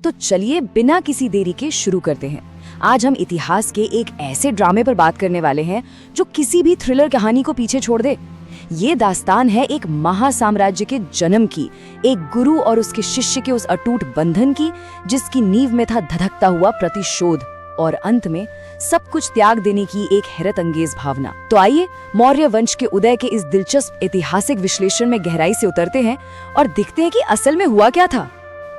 तो चलिए बिना किसी देरी के शुरू करते हैं। आज हम इतिहास के एक ऐसे ड्रामे पर बात करने वाले हैं जो किसी भी थ्रिलर कहानी को पीछे छोड़ दे। ये दास्तान है एक महासाम्राज्य के जन्म की, एक गुरु और उसके शिष्य के उस अटूट बंधन की, जिसकी नींव में था धधकता हुआ प्रतिशोध और अंत में सब कुछ त्याग देने की एक हैरत अंगेज भावना। तो आइए मौर्य वंश के उदय के इस दिलचस्प ऐतिहासिक विश्लेषण में गहराई से उतरते हैं और देखते हैं कि असल में हुआ क्या था।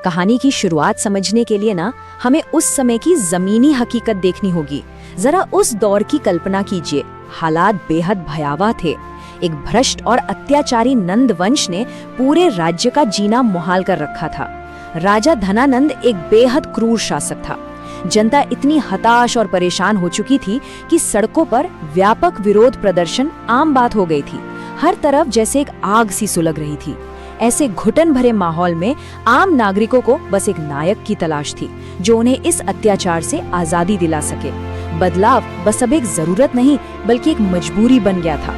कहानी की शुरुआत समझने के लिए ना हमें उस समय की जमीनी हकीकत देखनी होगी। जरा उस दौर की कल्पना कीजिए। हालात बेहद भयावह थे। एक भ्रष्ट और अत्याचारी नंद वंश ने पूरे राज्य का जीना मुहाल कर रखा था। राजा धनानंद एक बेहद क्रूर शासक था। जनता इतनी हताश और परेशान हो चुकी थी कि सड़कों पर व्यापक विरोध प्रदर्शन आम बात हो गई थी। हर तरफ जैसे एक आग सी सुलग रही थी। ऐसे घुटन भरे माहौल में आम नागरिकों को बस एक नायक की तलाश थी जो उन्हें इस अत्याचार से आजादी दिला सके। बदलाव बस अब एक जरूरत नहीं बल्कि एक मजबूरी बन गया था।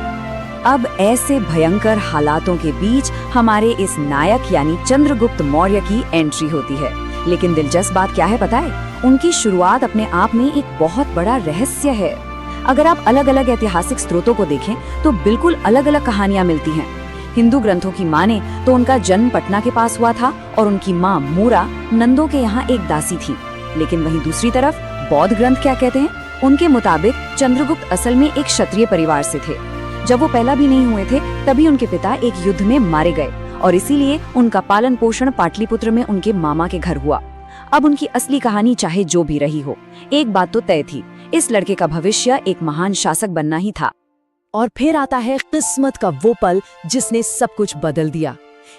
अब ऐसे भयंकर हालातों के बीच हमारे इस नायक यानी चंद्रगुप्त मौर्य की एंट्री होती है। लेकिन दिलचस्प बात क्या है पता है? उनकी शुरुआत अपने आप में एक बहुत बड़ा रहस्य है। अगर आप अलग अलग ऐतिहासिक स्रोतों को देखें तो बिल्कुल अलग अलग कहानियां मिलती हैं। हिंदू ग्रंथों की माने तो उनका जन्म पटना के पास हुआ था और उनकी माँ मूरा नंदों के यहाँ एक दासी थी। लेकिन वहीं दूसरी तरफ बौद्ध ग्रंथ क्या कहते हैं? उनके मुताबिक चंद्रगुप्त असल में एक क्षत्रिय परिवार से थे। जब वो पैदा भी नहीं हुए थे तभी उनके पिता एक युद्ध में मारे गए और इसीलिए उनका पालन पोषण पाटलिपुत्र में उनके मामा के घर हुआ। अब उनकी असली कहानी चाहे जो भी रही हो, एक बात तो तय थी, इस लड़के का भविष्य एक महान शासक बनना ही था। और फिर आता है किस्मत का वो पल जिसने सब कुछ बदल दिया।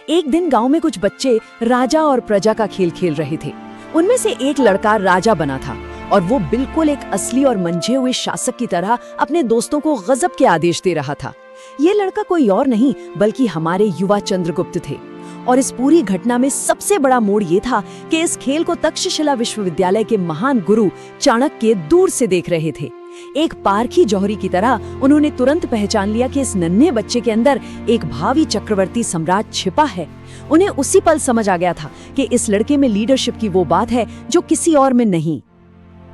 एक दिन गांव में कुछ बच्चे राजा और प्रजा का खेल खेल रहे थे। उनमें से एक लड़का राजा बना था और वो बिल्कुल एक असली और मंझे हुए शासक की तरह अपने दोस्तों को गजब के आदेश दे रहा था। ये लड़का कोई और नहीं बल्कि हमारे युवा चंद्रगुप्त थे। और इस पूरी घटना में सबसे बड़ा मोड़ ये था कि इस खेल को तक्षशिला विश्वविद्यालय के महान गुरु चाणक्य दूर से देख रहे थे। एक पारखी जौहरी की तरह उन्होंने तुरंत पहचान लिया कि इस नन्हे बच्चे के अंदर एक भावी चक्रवर्ती सम्राट छिपा है। उन्हें उसी पल समझ आ गया था कि इस लड़के में लीडरशिप की वो बात है जो किसी और में नहीं।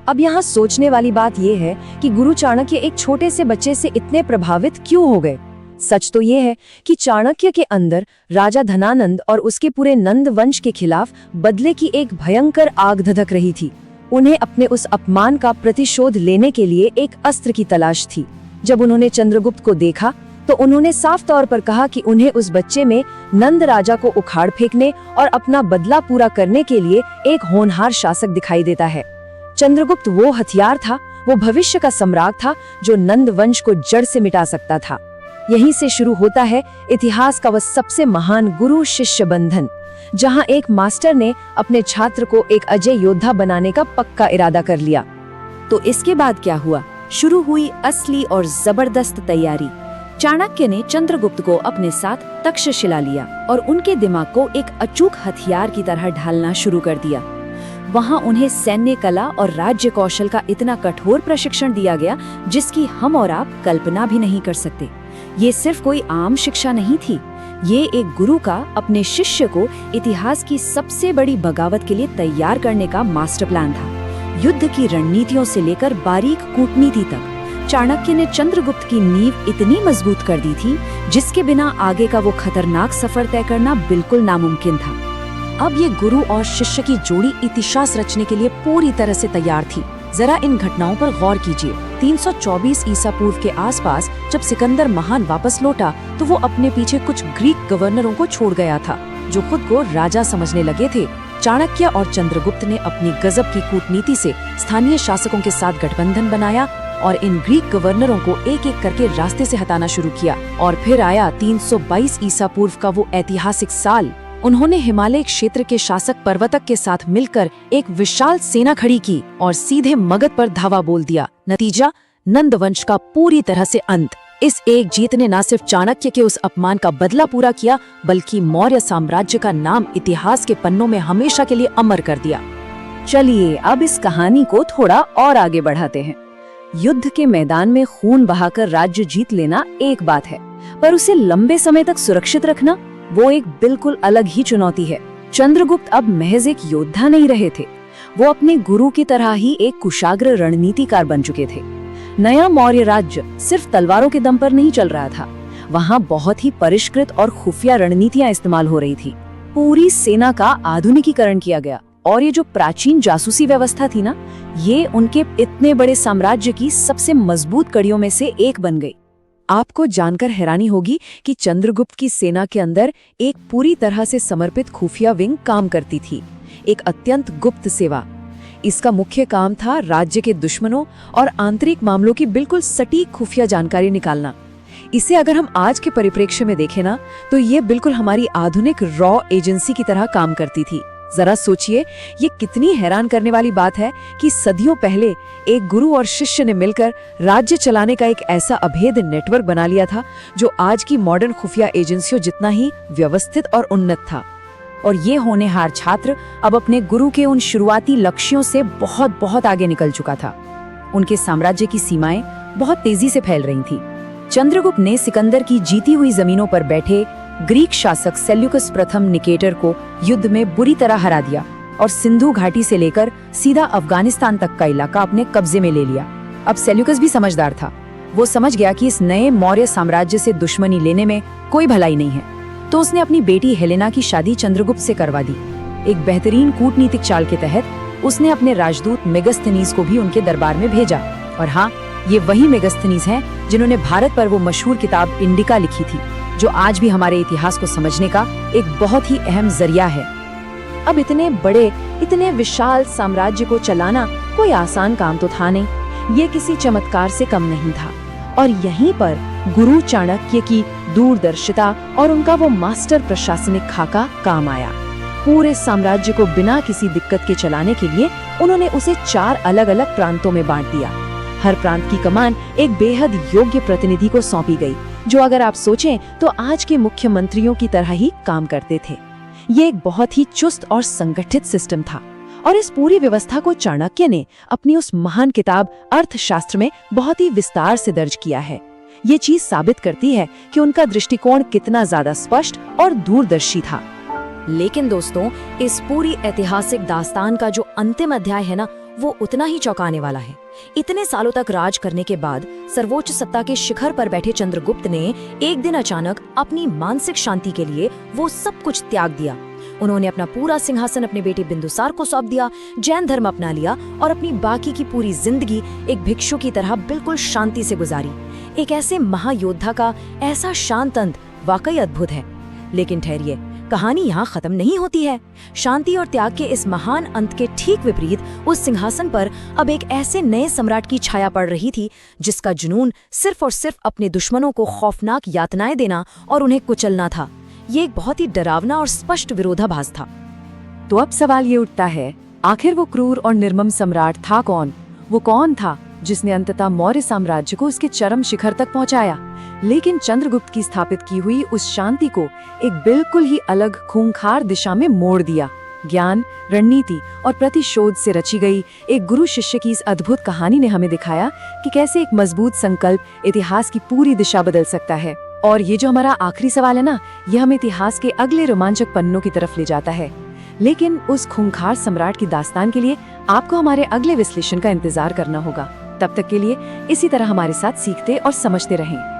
अब यहाँ सोचने वाली बात यह है कि गुरु चाणक्य एक छोटे से बच्चे से इतने प्रभावित क्यों हो गए। सच तो ये है कि चाणक्य के अंदर राजा धनानंद और उसके पूरे नंद वंश के खिलाफ बदले की एक भयंकर आग धधक रही थी। उन्हें अपने उस अपमान का प्रतिशोध लेने के लिए एक अस्त्र की तलाश थी। जब उन्होंने चंद्रगुप्त को देखा तो उन्होंने साफ तौर पर कहा कि उन्हें उस बच्चे में नंद राजा को उखाड़ फेंकने और अपना बदला पूरा करने के लिए एक होनहार शासक दिखाई देता है। चंद्रगुप्त वो हथियार था, वो भविष्य का सम्राट था जो नंद वंश को जड़ से मिटा सकता था। यहीं से शुरू होता है इतिहास का वह सबसे महान गुरु शिष्य बंधन, जहां एक मास्टर ने अपने छात्र को एक अजय योद्धा बनाने का पक्का इरादा कर लिया। तो इसके बाद क्या हुआ? शुरू हुई असली और जबरदस्त तैयारी। चाणक्य ने चंद्रगुप्त को अपने साथ तक्षशिला लिया और उनके दिमाग को एक अचूक हथियार की तरह ढालना शुरू कर दिया। वहां उन्हें सैन्य कला और राज्य कौशल का इतना कठोर प्रशिक्षण दिया गया जिसकी हम और आप कल्पना भी नहीं कर सकते। ये सिर्फ कोई आम शिक्षा नहीं थी, ये एक गुरु का अपने शिष्य को इतिहास की सबसे बड़ी बगावत के लिए तैयार करने का मास्टर प्लान था। युद्ध की रणनीतियों से लेकर बारीक कूटनीति तक चाणक्य ने चंद्रगुप्त की नींव इतनी मजबूत कर दी थी जिसके बिना आगे का वो खतरनाक सफर तय करना बिल्कुल नामुमकिन था। अब ये गुरु और शिष्य की जोड़ी इतिहास रचने के लिए पूरी तरह से तैयार थी। जरा इन घटनाओं पर गौर कीजिए। 324 ईसा पूर्व के आसपास जब सिकंदर महान वापस लौटा तो वो अपने पीछे कुछ ग्रीक गवर्नरों को छोड़ गया था जो खुद को राजा समझने लगे थे। चाणक्य और चंद्रगुप्त ने अपनी गजब की कूटनीति से स्थानीय शासकों के साथ गठबंधन बनाया और इन ग्रीक गवर्नरों को एक एक करके रास्ते से हटाना शुरू किया। और फिर आया 322 ईसा पूर्व का वो ऐतिहासिक साल। उन्होंने हिमालय क्षेत्र के शासक पर्वतक के साथ मिलकर एक विशाल सेना खड़ी की और सीधे मगध पर धावा बोल दिया। नतीजा, नंद वंश का पूरी तरह से अंत। इस एक जीत ने न सिर्फ चाणक्य के उस अपमान का बदला पूरा किया बल्कि मौर्य साम्राज्य का नाम इतिहास के पन्नों में हमेशा के लिए अमर कर दिया। चलिए अब इस कहानी को थोड़ा और आगे बढ़ाते हैं। युद्ध के मैदान में खून बहाकर राज्य जीत लेना एक बात है, पर उसे लंबे समय तक सुरक्षित रखना वो एक बिल्कुल अलग ही चुनौती है। चंद्रगुप्त अब महज एक योद्धा नहीं रहे थे, वो अपने गुरु की तरह ही एक कुशाग्र रणनीतिकार बन चुके थे। नया मौर्य राज्य सिर्फ तलवारों के दम पर नहीं चल रहा था, वहाँ बहुत ही परिष्कृत और खुफिया रणनीतियां इस्तेमाल हो रही थी। पूरी सेना का आधुनिकीकरण किया गया और ये जो प्राचीन जासूसी व्यवस्था थी ना, ये उनके इतने बड़े साम्राज्य की सबसे मजबूत कड़ियों में से एक बन गई। आपको जानकर हैरानी होगी कि चंद्रगुप्त की सेना के अंदर एक पूरी तरह से समर्पित खुफिया विंग काम करती थी, एक अत्यंत गुप्त सेवा। इसका मुख्य काम था राज्य के दुश्मनों और आंतरिक मामलों की बिल्कुल सटीक खुफिया जानकारी निकालना। इसे अगर हम आज के परिप्रेक्ष्य में देखें ना, तो ये बिल्कुल हमारी आधुनिक रॉ एजेंसी की तरह काम करती थी। जरा सोचिए, ये कितनी हैरान करने वाली बात है कि सदियों पहले एक गुरु और शिष्य ने मिलकर राज्य चलाने का एक ऐसा अभेद नेटवर्क बना लिया था, जो आज की मॉडर्न खुफिया एजेंसियों जितना ही व्यवस्थित और उन्नत था। और ये होनहार छात्र अब अपने गुरु के उन शुरुआती लक्ष्यों से बहुत बहुत आगे निकल चुका था। उनके साम्राज्य की सीमाएं बहुत तेजी से फैल रही थी। चंद्रगुप्त ने सिकंदर की जीती हुई जमीनों पर बैठे ग्रीक शासक सेल्यूकस प्रथम निकेटर को युद्ध में बुरी तरह हरा दिया और सिंधु घाटी से लेकर सीधा अफगानिस्तान तक का इलाका अपने कब्जे में ले लिया। अब सेल्यूकस भी समझदार था, वो समझ गया कि इस नए मौर्य साम्राज्य से दुश्मनी लेने में कोई भलाई नहीं है, तो उसने अपनी बेटी हेलेना की शादी चंद्रगुप्त से करवा दी। एक बेहतरीन कूटनीतिक चाल के तहत उसने अपने राजदूत मेगस्थनीज को भी उनके दरबार में भेजा। और हाँ, ये वही मेगस्थनीज हैं जिन्होंने भारत पर वो मशहूर किताब इंडिका लिखी थी, जो आज भी हमारे इतिहास को समझने का एक बहुत ही अहम जरिया है। अब इतने बड़े, इतने विशाल साम्राज्य को चलाना कोई आसान काम तो था नहीं, ये किसी चमत्कार से कम नहीं था। और यहीं पर गुरु चाणक्य की दूरदर्शिता और उनका वो मास्टर प्रशासनिक खाका काम आया। पूरे साम्राज्य को बिना किसी दिक्कत के चलाने के लिए उन्होंने उसे 4 अलग अलग प्रांतों में बांट दिया। हर प्रांत की कमान एक बेहद योग्य प्रतिनिधि को सौंपी गई, जो अगर आप सोचें तो आज के मुख्यमंत्रियों की तरह ही काम करते थे। ये एक बहुत ही चुस्त और संगठित सिस्टम था और इस पूरी व्यवस्था को चाणक्य ने अपनी उस महान किताब अर्थशास्त्र में बहुत ही विस्तार से दर्ज किया है। ये चीज साबित करती है कि उनका दृष्टिकोण कितना ज्यादा स्पष्ट और दूरदर्शी था। लेकिन दोस्तों, इस पूरी ऐतिहासिक दास्तान का जो अंतिम अध्याय है ना, वो उतना ही चौंकाने वाला है। इतने सालों तक राज करने के बाद सर्वोच्च सत्ता के शिखर पर बैठे चंद्रगुप्त ने एक दिन अचानक अपनी मानसिक शांति के लिए वो सब कुछ त्याग दिया। उन्होंने अपना पूरा सिंहासन अपने बेटे बिंदुसार को सौंप दिया, जैन धर्म अपना लिया और अपनी बाकी की पूरी जिंदगी एक भिक्षु की तरह बिल्कुल शांति से गुजारी। एक ऐसे महायोद्धा का ऐसा शांत अंत वाकई अद्भुत है। लेकिन ठहरिए, कहानी यहाँ खत्म नहीं होती है। शांति और त्याग के इस महान अंत के ठीक विपरीत उस सिंहासन पर अब एक ऐसे नए सम्राट की छाया पड़ रही थी, जिसका जुनून सिर्फ और सिर्फ अपने दुश्मनों को खौफनाक यातनाएं देना और उन्हें कुचलना था। ये एक बहुत ही डरावना और स्पष्ट विरोधाभास था। तो अब सवाल ये उठता है, आखिर वो क्रूर और निर्मम सम्राट था कौन? वो कौन था जिसने अंततः मौर्य साम्राज्य को उसके चरम शिखर तक पहुंचाया, लेकिन चंद्रगुप्त की स्थापित की हुई उस शांति को एक बिल्कुल ही अलग खूंखार दिशा में मोड़ दिया? ज्ञान, रणनीति और प्रतिशोध से रची गई एक गुरु शिष्य की इस अद्भुत कहानी ने हमें दिखाया कि कैसे एक मजबूत संकल्प इतिहास की पूरी दिशा बदल सकता है। और ये जो हमारा आखिरी सवाल है ना, यह हमें इतिहास के अगले रोमांचक पन्नों की तरफ ले जाता है। लेकिन उस खूंखार सम्राट की दास्तान के लिए आपको हमारे अगले विश्लेषण का इंतजार करना होगा। तब तक के लिए इसी तरह हमारे साथ सीखते और समझते रहें।